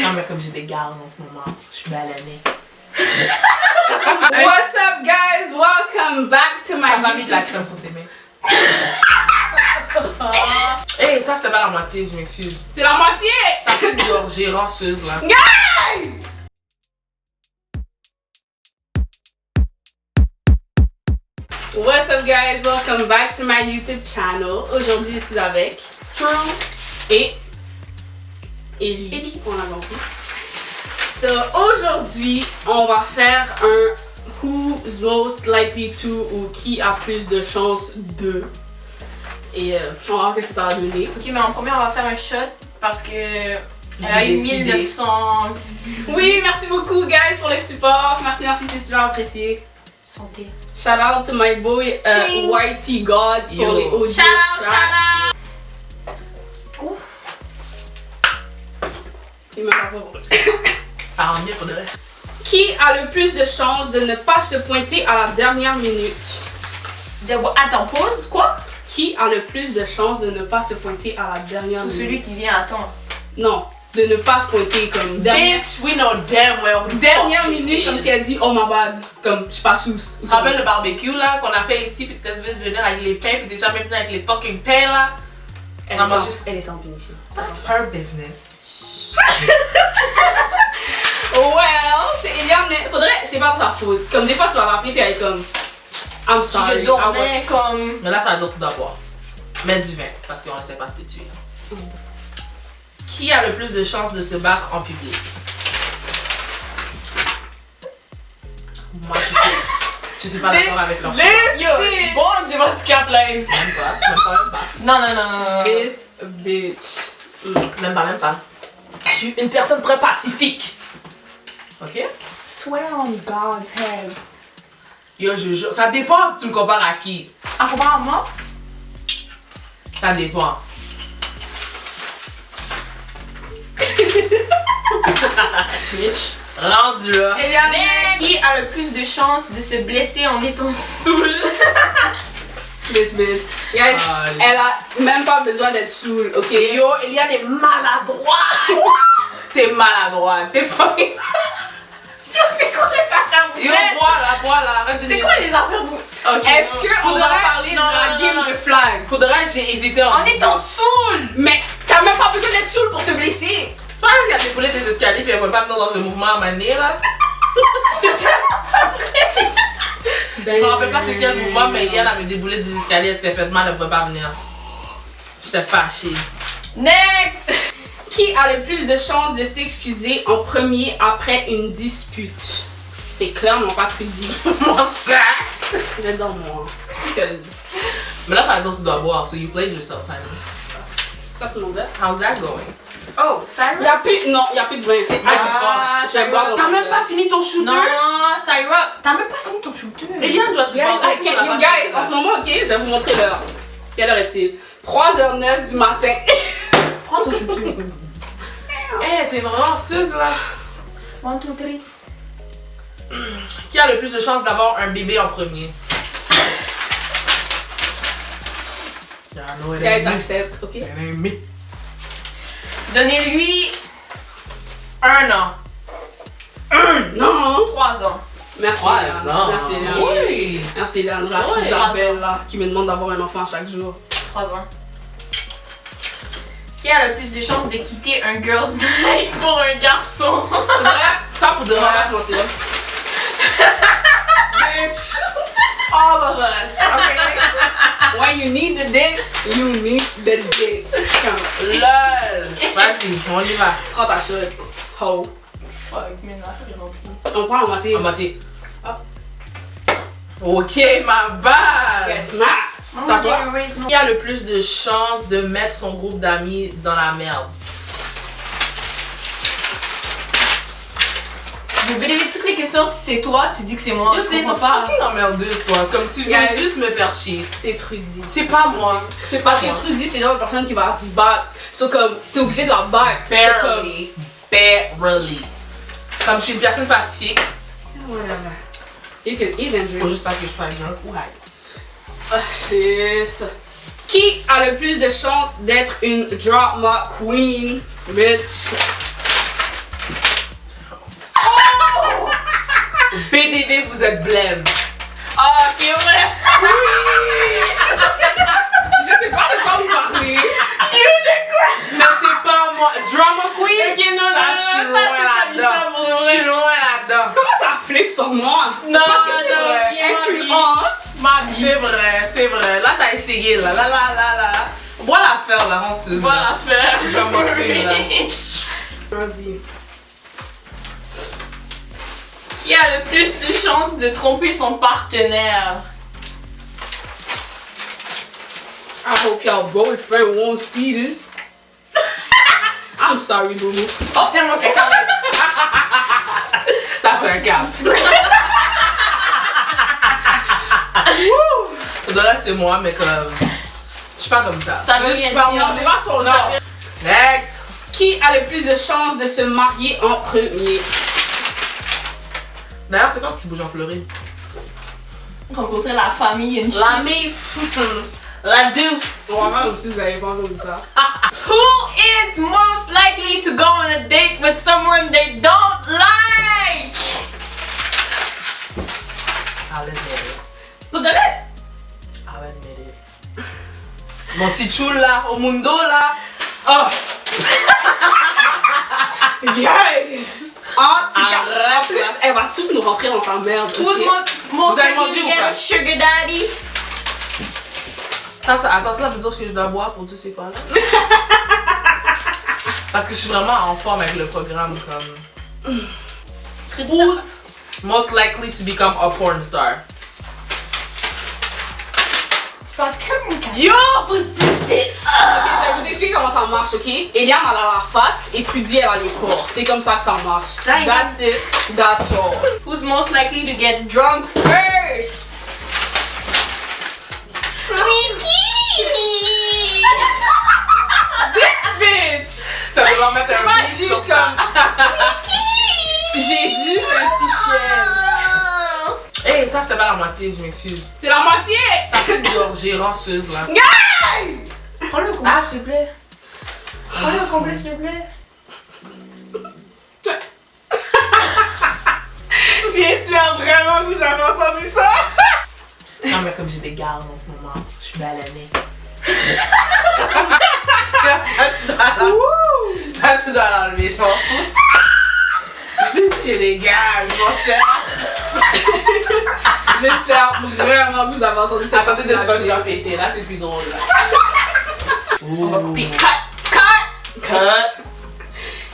Non, mais comme j'ai des gardes en ce moment, je suis balanée. What's up, guys? Welcome back to my T'as pas mis de la YouTube. crème sur tes mains. Hey, ça c'était pas la moitié, je m'excuse. C'est la moitié! T'as fait une gorgée ranceuse là. Guys! What's up, guys? Welcome back to my YouTube channel. Aujourd'hui, je suis avec True et Ellie. On a compris. So, aujourd'hui, on va faire un Who's most likely to ou qui a plus de chances de. Et on va voir qu'est-ce que ça va donner. Ok, mais en premier, on va faire un shot parce que elle a J'ai eu décidé. 1900 vues. Oui, merci beaucoup, guys, pour le support. Merci, c'est super apprécié. Santé. Shout out to my boy Cheers. Whitey God pour Yo. les audio Shout out, tracks. shout out. Ouf. Il m'a pas pour Ça rend bien pour de vrai. Qui a le plus de chances de ne pas se pointer à la dernière minute? Attends, pause. Quoi? Qui a le plus de chances de ne pas se pointer à la dernière C'est minute? celui qui vient, attends. Non, de ne pas se pointer comme dernière, Bitch, we know damn well who the dernière fuck minute this comme is. si elle dit oh my bad, comme je suis pas sous. Tu te rappelles le barbecue là qu'on a fait ici, puis t'es supposé venir avec les pains, puis t'es jamais venu avec les fucking pains là? Elle, On a est mangé. elle est en punition. That's her business. Well, c'est Eliane, mais faudrait, c'est pas de ta faute. Comme des fois, tu vas l'appeler puis elle est comme I'm sorry. Je dormais comme. Mais là, ça veut dire que tu dois boire. Mets du vin, parce qu'on essaie pas de te tuer. Qui a le plus de chances de se battre en public? Moi, je suis pas d'accord avec leur choix. Yo, bon, du handicap live. Même pas. Non, non, non, non, non. This bitch. Même pas. Je suis une personne très pacifique. Ok? Swear on God's head. Yo, je jure. Ça dépend, tu me compares à qui? À comparer à moi? Ça dépend. Bitch. Rendu là. Eliane, Mais qui a le plus de chances de se blesser en étant saoul? this bitch. Guys, Ah, elle a même pas besoin d'être saoule, ok? Yo, Eliane est maladroite. T'es maladroite. T'es fucking. Yo, c'est quoi les affaires? Yo, bois là. Arrête de C'est quoi les affaires? Ok. Est-ce qu'on va Faudrait- parler de non, la non, game non. de flag? Pour de vrai, j'ai hésité En étant saoul! Mais t'as même pas besoin d'être saoule pour te blesser. C'est pas elle qui a découlé des escaliers puis elle pouvait pas venir dans ce mouvement à maner là. C'est tellement pas vrai! Je me rappelle pas c'est quel mouvement, mais Eliane avait déboulé des escaliers, elle s'était fait mal, elle pouvait pas venir. J'étais fâchée. Next! Qui a le plus de chances de s'excuser en premier après une dispute? C'est clairement pas Trudy. Mon chat! Je vais dire moi. Because Mais là, ça veut dire que tu dois boire, so you played yourself, honey. ça c'est mon verre. How's that going? Oh, Sarah? Y'a plus, non, y'a plus de vin. Ah, Je vais boire dans T'as mon même verre. pas fini ton shooter? Non, Sarah, t'as même pas fini ton shooter. Eliane, dois-tu boire ton Ok, you guys, en ce moment, ok, je vais vous montrer l'heure. Quelle heure est-il? 3h09 du matin. Prends ton shooter. Eh, t'es vraiment suce là. 1, 2, 3. Qui a le plus de chances d'avoir un bébé en premier? Guys, j'accepte, ok? Donnez-lui 1 an. Non! 3 ans. Merci, 3 Léane. ans. Merci, Léane. Oui. Merci, Léane. La Ouais, Isabelle, là, qui me demande d'avoir un enfant chaque jour. 3 ans. Qui a le plus de chances de quitter un girls night pour un garçon? Ça pour de On va pas vrai. se mentir. Bitch. All of us. Okay? When you need the dick, you need the dick. Come, LOL. Vas-y, on y va. prends ta shot. Ho. Fuck, mais non, il remplit. On prend en moitié. En moitié. Ah. Ok, ma bad. Yes, smack. C'est à toi. Qui a le plus de chances de mettre son groupe d'amis dans la merde? Je vais lever toutes les questions, si c'est toi, tu dis que c'est moi. Yo, Je t'es comprends pas. fucking emmerdeuse, toi. Comme tu viens Guys. juste me faire chier. C'est Trudy. C'est pas moi. C'est pas Parce que moi. Trudy, c'est le genre de personne qui va se battre. So, comme, t'es obligé de la battre. C'est comme. Barely. Barely. Comme je suis une personne pacifique, faut juste pas que je sois drunk ou high. Ah, c'est ça. Qui a le plus de chances d'être une drama queen? Bitch. PDV, vous êtes blême. Ah, ok, ouais. Je sais pas de quoi vous parlez. Mais c'est pas moi. Drama queen? Ok, non, Ça, je suis loin là-dedans. Je suis loin là-dedans. Comment ça flippe sur moi? Non, Parce que c'est non, vrai. Influence. Ma vie. C'est vrai, c'est vrai. Là, t'as essayé, là. Là. Vois l'affaire, là, ranceuse. Voilà, faire. Drama queen, là. Vas-y. Qui a le plus de chances de tromper son partenaire? I hope your boyfriend won't see this. I'm sorry, Boubou. Oh, tellement quelqu'un. Ça, c'est un cap. Là, c'est moi, mais comme. Je suis pas comme ça. Ça veut Juste rien par dire. moi, c'est pas son nom. Next. Qui a le plus de chances de se marier en premier? D'ailleurs, c'est quand que tu bouges en Floride? Rencontrer la famille, une La mif. La douce. Bon, avant aussi, vous avez pas entendu ça. Who is most likely to go on a date with someone they don't like? I'll admit it. Pour de vrai? I'll admit it. Mon petit choul là, au mundo là. Oh. Guys! En tout cas, Arrête, en plus, là. elle va toutes nous rentrer dans sa merde. Who's ok? most Vous avez likely mangé to ou get pas? a sugar daddy? Ça, attends, ça veut dire que je dois boire pour tous ces fois là. Parce que je suis vraiment en forme avec le programme comme. Who's most likely to become a porn star? Tu parles tellement calme. Yo, vous êtes. Ok, je vais vous expliquer comment ça marche, ok? Eliane, elle a la face et Trudy, elle a le corps. C'est comme ça que ça marche. Ça, That's it. That's all. Who's most likely to get drunk first? This bitch! Ça peut vraiment mettre C'est un pas beat juste sur ça. J'ai juste un petit chien. Hey, ça c'était pas la moitié, je m'excuse. C'est la moitié! T'as fait une gorgée ranceuse là. Guys! Prends-le au complet, s'il te plaît. Prends-le au complet, s'il te plaît. J'espère vraiment que vous avez entendu ça! Non, mais comme j'ai des gardes en ce moment, je suis balanée. Ça, tu dois l'enlever, je m'en fous. Je dis, j'ai des gardes, mon cher. J'espère vraiment que vous avez entendu ça. À côté de ce que j'ai pété, là, c'est plus drôle. Là. On va couper. Cut!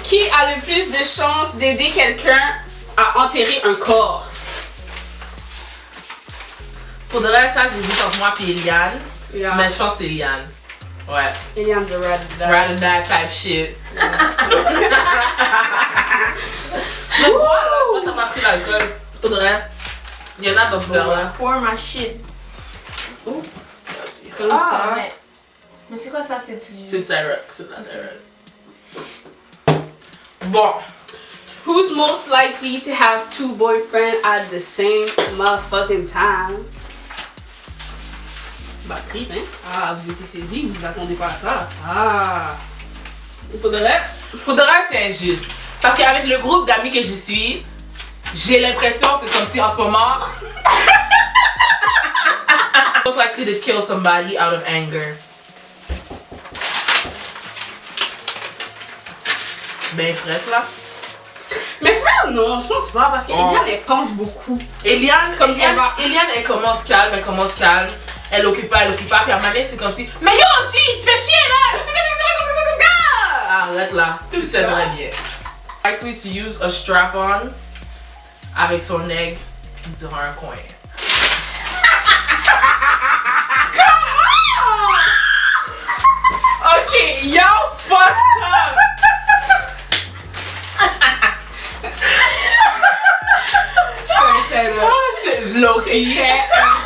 Qui a le plus de chances d'aider quelqu'un à enterrer un corps? Faudrait ça, j'hésite entre moi et Eliane. Yeah. Mais je pense que c'est Eliane. Ouais. Eliane's a red dad. Ride or die type shit. Mais moi, là, je vois que t'as pas pris l'alcool. Faudrait. Il y en a dans ce verre-là. Pour ma shit. Merci. Comme Ah, ça. mais c'est quoi ça? C'est du... C'est de Ciroc, c'est de la Ciroc. Bon. Who's most likely to have two boyfriends at the same motherfucking time? Bah, trip, hein? Ah, vous étiez saisis, vous vous attendez pas à ça. Ah! Faudrait. Faudrait, c'est injuste. Parce qu'avec le groupe d'amis que je suis, j'ai l'impression que comme si en ce moment. Most likely to kill somebody out of anger. Ben frette là. Mais frère, non, je pense pas, parce qu'Eliane, elle pense beaucoup. Eliane, Comme Eliane, elle va- Eliane, elle commence calme. Elle occupe pas, Puis à un moment donné, c'est comme si. Mais yo, G, tu fais chier là! Arrête là, tu sais très bien. Likely to use a strap-on avec son egg durant un coin. Ok, yo, fucked up! C'est un setup. Low-key.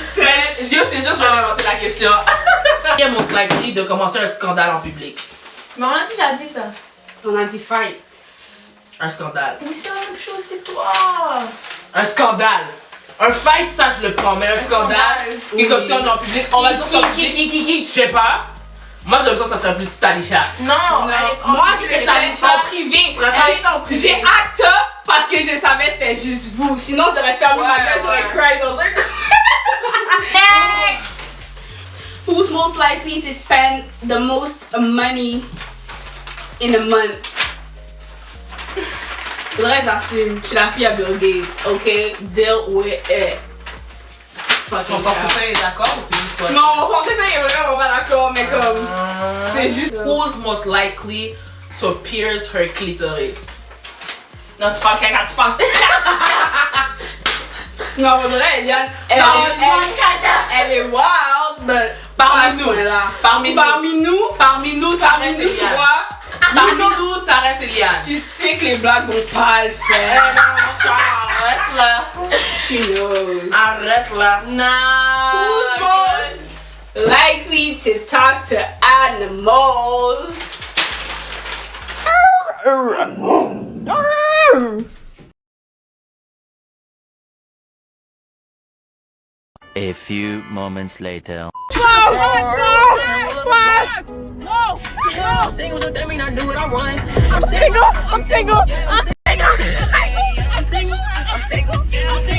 C'est Je sais juste, je vais inventer la question. Qui est most likely de commencer un scandale en public? Mais on a déjà dit ça. On a dit fight. Un scandale. Mais c'est la même chose, c'est toi. Un scandale. Un fight, ça je le prends, mais un scandale. scandale. Et comme si on est en public, on va dire ça en public. Je sais pas. Moi j'ai l'impression que ça serait plus Talisha. Non, Moi, je l'ai fait en privé. Elle est en privé. J'ai acte parce que je savais que c'était juste vous. Sinon, j'aurais fermé ma gueule, j'aurais cry dans un coin. Next! Who's most likely to spend the most money in a month? Faudrait que j'assume. Je suis la fille à Bill Gates, ok? Deal with it. Ton portefeuille est d'accord ou c'est juste toi? Non, mon portefeuille est vraiment pas d'accord, mais comme. C'est juste. Who's most likely to pierce her clitoris? Non, tu parles caca, tu parles Non, on dirait, Eliane, elle est wild, mais Parmi nous, parmi nous, ça reste tu Eliane. vois. Parmi nous, ça reste Eliane. Tu sais que les blagues vont pas le faire. Arrête là. She knows. Arrête là. Who's most likely to talk to animals? A few moments later. I'm single, so that mean I do what I want. I'm single. I'm single. I'm single. I'm single. I'm single. I'm single.